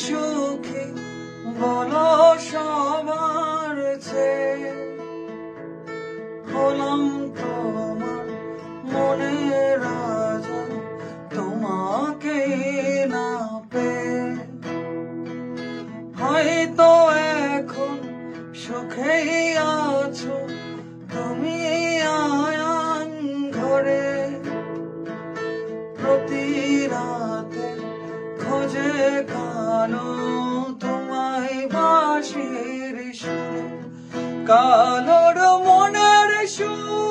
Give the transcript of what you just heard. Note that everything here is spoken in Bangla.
সুখী বলো সবার চেয়ে, হলাম তোমার মনের রাজা তোমাকে না পেয়ে। হয়তো এখন সুখেই আছো তুমি আয়ান ঘরে, প্রতি রাতে খোঁজে কানো তোমায় বাঁশির সুরে, কালোর মনের সুর